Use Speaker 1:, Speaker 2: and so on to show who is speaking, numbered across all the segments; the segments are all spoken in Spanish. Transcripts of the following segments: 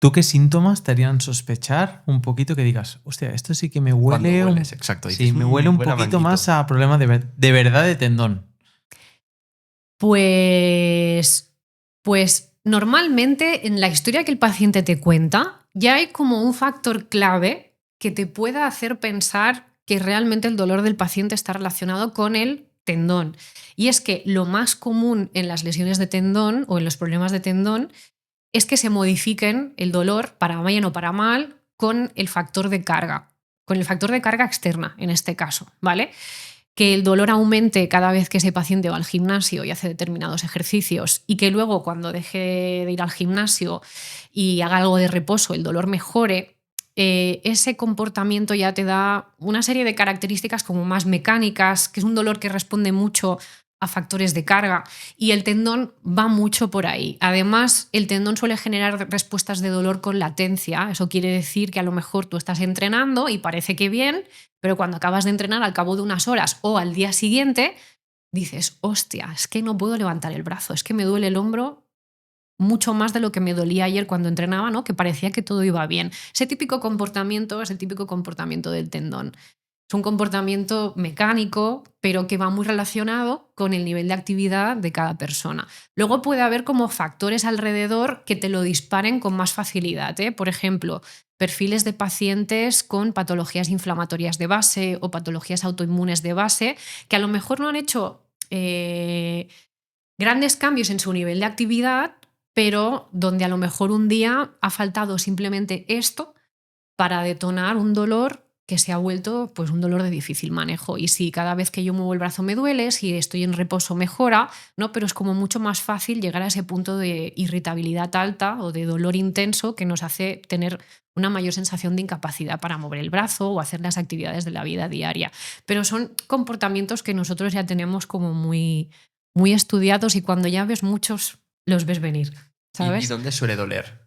Speaker 1: ¿Tú qué síntomas te harían sospechar un poquito que digas, hostia, esto sí que me
Speaker 2: Cuando
Speaker 1: huele
Speaker 2: hueles, exacto.
Speaker 1: sí,
Speaker 2: Dices,
Speaker 1: me huele un
Speaker 2: huele a
Speaker 1: poquito
Speaker 2: manguito.
Speaker 1: más a problema de verdad de tendón?
Speaker 3: Pues normalmente en la historia que el paciente te cuenta ya hay como un factor clave que te pueda hacer pensar que realmente el dolor del paciente está relacionado con el tendón. Y es que lo más común en las lesiones de tendón o en los problemas de tendón es que se modifiquen el dolor, para bien o para mal, con el factor de carga, con el factor de carga externa en este caso, ¿vale? Que el dolor aumente cada vez que ese paciente va al gimnasio y hace determinados ejercicios y que luego cuando deje de ir al gimnasio y haga algo de reposo el dolor mejore, ese comportamiento ya te da una serie de características como más mecánicas, que es un dolor que responde mucho a factores de carga y el tendón va mucho por ahí. Además, el tendón suele generar respuestas de dolor con latencia. Eso quiere decir que a lo mejor tú estás entrenando y parece que bien, pero cuando acabas de entrenar al cabo de unas horas o al día siguiente, dices, hostia, es que no puedo levantar el brazo, es que me duele el hombro mucho más de lo que me dolía ayer cuando entrenaba, ¿no? Que parecía que todo iba bien. Ese típico comportamiento es el típico comportamiento del tendón. Es un comportamiento mecánico, pero que va muy relacionado con el nivel de actividad de cada persona. Luego puede haber como factores alrededor que te lo disparen con más facilidad, ¿eh? Por ejemplo, perfiles de pacientes con patologías inflamatorias de base o patologías autoinmunes de base que a lo mejor no han hecho grandes cambios en su nivel de actividad, pero donde a lo mejor un día ha faltado simplemente esto para detonar un dolor que se ha vuelto pues un dolor de difícil manejo. Y si cada vez que yo muevo el brazo me duele, si estoy en reposo mejora, ¿no? Pero es como mucho más fácil llegar a ese punto de irritabilidad alta o de dolor intenso que nos hace tener una mayor sensación de incapacidad para mover el brazo o hacer las actividades de la vida diaria. Pero son comportamientos que nosotros ya tenemos como muy, muy estudiados y cuando ya ves muchos, los ves venir,
Speaker 2: ¿Y
Speaker 3: ¿sabes?
Speaker 2: dónde suele doler?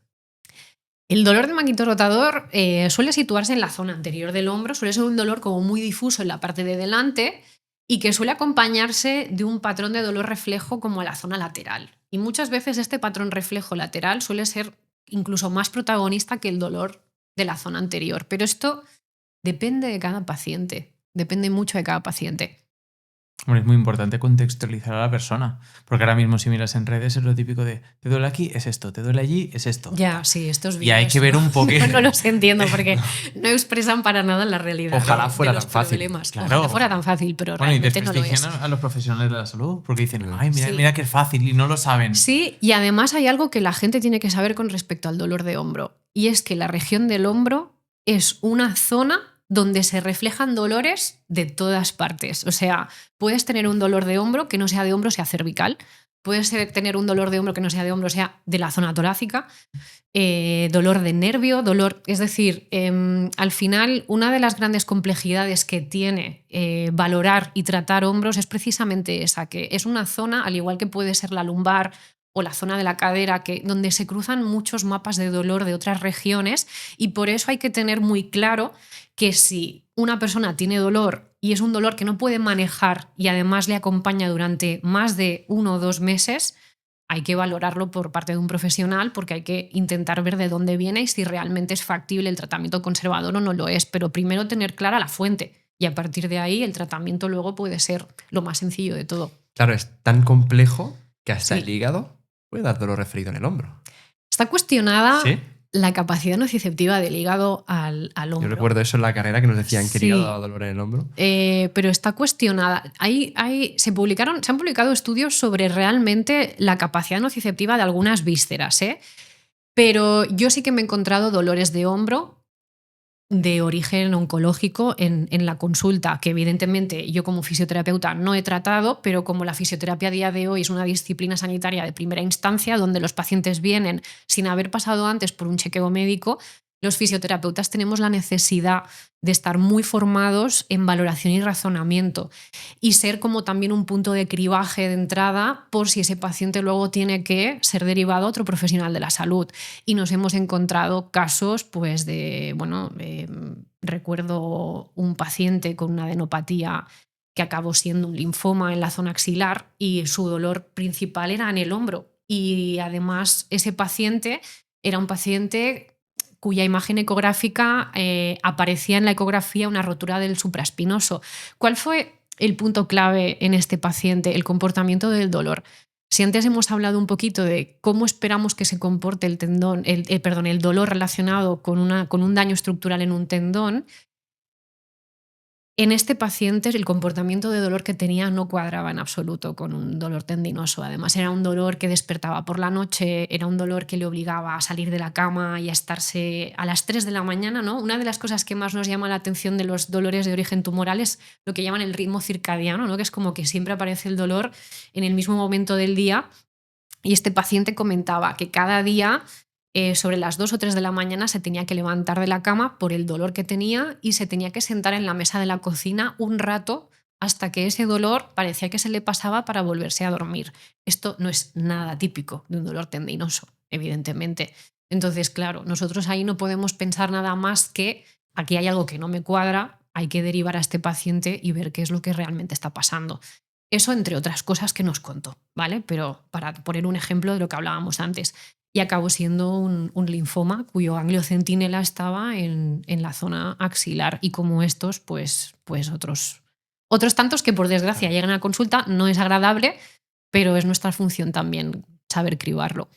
Speaker 3: El dolor de manguito rotador suele situarse en la zona anterior del hombro, suele ser un dolor como muy difuso en la parte de delante y que suele acompañarse de un patrón de dolor reflejo como en la zona lateral. Y muchas veces este patrón reflejo lateral suele ser incluso más protagonista que el dolor de la zona anterior. Pero esto depende de cada paciente, depende mucho de cada paciente.
Speaker 1: Hombre, es muy importante contextualizar a la persona, porque ahora mismo si miras en redes es lo típico de te duele aquí, es esto, te duele allí, es esto.
Speaker 3: Ya, sí, estos
Speaker 1: Y hay
Speaker 3: vídeos
Speaker 1: que ver un poquito.
Speaker 3: no los entiendo porque no expresan para nada la realidad
Speaker 2: Ojalá
Speaker 3: de
Speaker 2: fuera
Speaker 3: los
Speaker 2: tan fácil.
Speaker 3: problemas.
Speaker 1: Claro.
Speaker 3: Ojalá fuera tan fácil, pero
Speaker 1: Bueno, y
Speaker 3: realmente no lo es.
Speaker 1: desprestigian a los profesionales de la salud porque dicen, ay, mira,
Speaker 3: Sí.
Speaker 1: mira qué fácil y no lo saben.
Speaker 3: Sí, y además hay algo que la gente tiene que saber con respecto al dolor de hombro, y es que la región del hombro es una zona donde se reflejan dolores de todas partes. O sea, puedes tener un dolor de hombro que no sea de hombro, sea cervical. Puedes tener un dolor de hombro que no sea de hombro, sea de la zona torácica. Dolor de nervio, dolor. Es decir, al final, una de las grandes complejidades que tiene valorar y tratar hombros es precisamente esa, que es una zona, al igual que puede ser la lumbar o la zona de la cadera, donde se cruzan muchos mapas de dolor de otras regiones, y por eso hay que tener muy claro que si una persona tiene dolor y es un dolor que no puede manejar y además le acompaña durante más de 1 o 2 meses, hay que valorarlo por parte de un profesional porque hay que intentar ver de dónde viene y si realmente es factible el tratamiento conservador o no lo es. Pero primero tener clara la fuente y a partir de ahí el tratamiento luego puede ser lo más sencillo de todo.
Speaker 2: Claro, es tan complejo que hasta
Speaker 3: Sí.
Speaker 2: el hígado puede dar dolor referido en el hombro.
Speaker 3: Está cuestionada
Speaker 2: ¿Sí?
Speaker 3: la capacidad nociceptiva del hígado al hombro.
Speaker 2: Yo recuerdo eso en la carrera que nos decían que el
Speaker 3: Sí.
Speaker 2: hígado daba dolor en el hombro.
Speaker 3: Pero está cuestionada. Se han publicado estudios sobre realmente la capacidad nociceptiva de algunas vísceras, ¿eh? Pero yo sí que me he encontrado dolores de hombro de origen oncológico en la consulta, que evidentemente yo como fisioterapeuta no he tratado, pero como la fisioterapia a día de hoy es una disciplina sanitaria de primera instancia, donde los pacientes vienen sin haber pasado antes por un chequeo médico, los fisioterapeutas tenemos la necesidad de estar muy formados en valoración y razonamiento y ser como también un punto de cribaje de entrada por si ese paciente luego tiene que ser derivado a otro profesional de la salud. Y nos hemos encontrado casos pues recuerdo un paciente con una adenopatía que acabó siendo un linfoma en la zona axilar y su dolor principal era en el hombro. Y además ese paciente era un paciente cuya imagen ecográfica aparecía en la ecografía una rotura del supraespinoso. ¿Cuál fue el punto clave en este paciente? El comportamiento del dolor. Si antes hemos hablado un poquito de cómo esperamos que se comporte el tendón, el dolor relacionado con un daño estructural en un tendón, en este paciente el comportamiento de dolor que tenía no cuadraba en absoluto con un dolor tendinoso. Además, era un dolor que despertaba por la noche, era un dolor que le obligaba a salir de la cama y a estarse a las 3 de la mañana, ¿no? Una de las cosas que más nos llama la atención de los dolores de origen tumoral es lo que llaman el ritmo circadiano, ¿no? Que es como que siempre aparece el dolor en el mismo momento del día. Y este paciente comentaba que cada día sobre las 2 o 3 de la mañana se tenía que levantar de la cama por el dolor que tenía y se tenía que sentar en la mesa de la cocina un rato hasta que ese dolor parecía que se le pasaba para volverse a dormir. Esto no es nada típico de un dolor tendinoso, evidentemente. Entonces, claro, nosotros ahí no podemos pensar nada más que aquí hay algo que no me cuadra, hay que derivar a este paciente y ver qué es lo que realmente está pasando. Eso entre otras cosas que nos contó, ¿vale? Pero para poner un ejemplo de lo que hablábamos antes. Y acabó siendo un linfoma cuyo ganglio centinela estaba en la zona axilar. Y como estos, pues otros tantos que por desgracia llegan a consulta. No es agradable, pero es nuestra función también saber cribarlo.